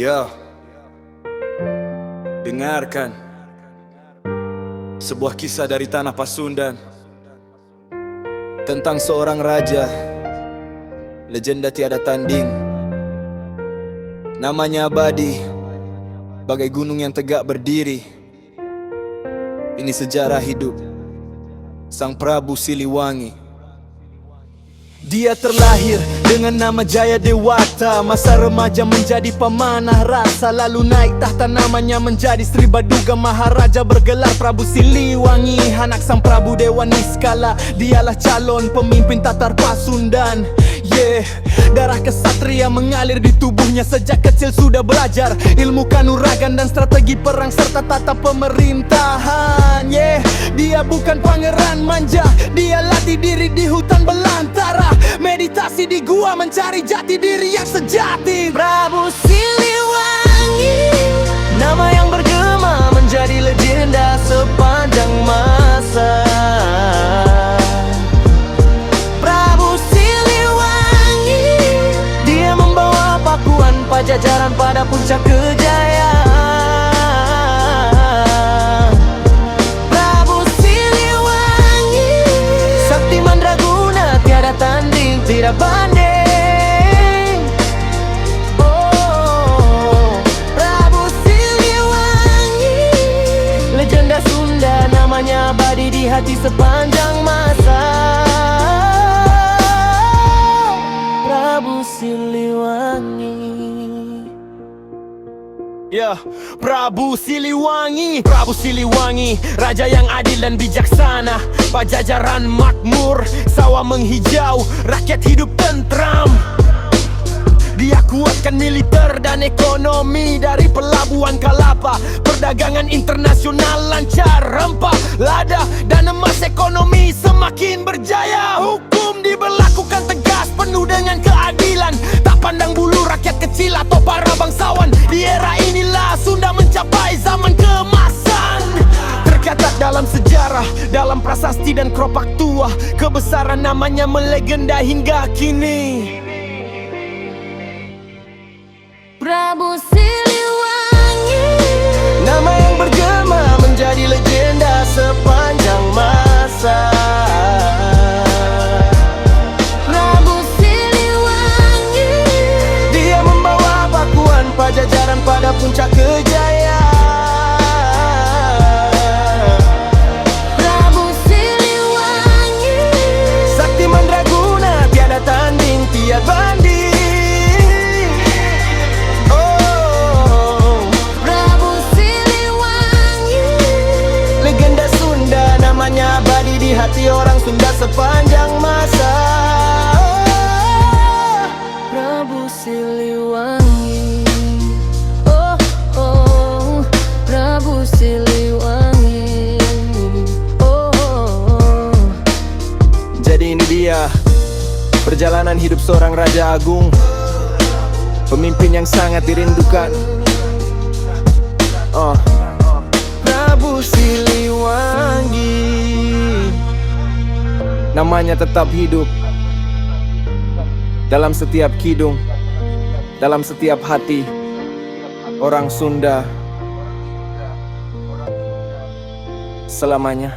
Ya, dengarkan sebuah kisah dari tanah Pasundan tentang seorang raja, legenda tiada tanding. Namanya abadi, bagai gunung yang tegak berdiri. Ini sejarah hidup Sang Prabu Siliwangi. Dia terlahir dengan nama Jaya Dewata. Masa remaja menjadi pemanah rasa, lalu naik tahta namanya menjadi Sri Baduga Maharaja, bergelar Prabu Siliwangi, anak Sang Prabu Dewa Niskala. Dialah calon pemimpin Tatar Pasundan. Darah kesatria mengalir di tubuhnya. Sejak kecil sudah belajar ilmu kanuragan dan strategi perang serta tata pemerintahan. Dia bukan pangeran manja, dia latih diri di hutan belantara, meditasi di gua mencari jati diri yang sejati. Prabu Siliwangi, nama yang bergema menjadi legenda sepanjang masa. Prabu Siliwangi, dia membawa pakuan Pajajaran pada puncak kejayaan. Prabu Siliwangi, sakti mandraguna tiada tanding, tidak banding. Oh, Prabu Siliwangi, legenda Sunda, namanya abadi di hati sepanjang masa. Prabu Siliwangi. Prabu Siliwangi, Prabu Siliwangi, raja yang adil dan bijaksana. Pajajaran makmur, sawah menghijau, rakyat hidup tentram. Dia kuatkan militer dan ekonomi, dari pelabuhan Kalapa, perdagangan internasional lancar, rempah, lada, dan emas ekonomi semakin berjaya. Hukum diberlakukan tegas, penuh dengan keadilan, tak pandang bulu rakyat kecil atau para bangsawan. Di era inilah Sunda mencapai zaman keemasan. Tercatat dalam sejarah, dalam prasasti dan keropak tua, kebesaran namanya melegenda hingga kini. Prabu Siliwangi, Nama yang bergema menjadi legenda sepanjang masa. Prabu Siliwangi, Dia membawa pakuan Pajajaran pada puncak kejayaan. Prabu Siliwangi, Sakti mandraguna tiada tanding, tiada banding. Oh, Prabu Siliwangi, legenda Sunda, namanya abadi di hati orang Sunda sepanjang masa. Prabu Siliwangi. Oh, oh, Prabu Siliwangi. Oh, oh. Jadi ini dia perjalanan hidup seorang Raja Agung, pemimpin yang sangat dirindukan. Prabu Siliwangi, namanya tetap hidup dalam setiap kidung, dalam setiap hati orang Sunda selamanya.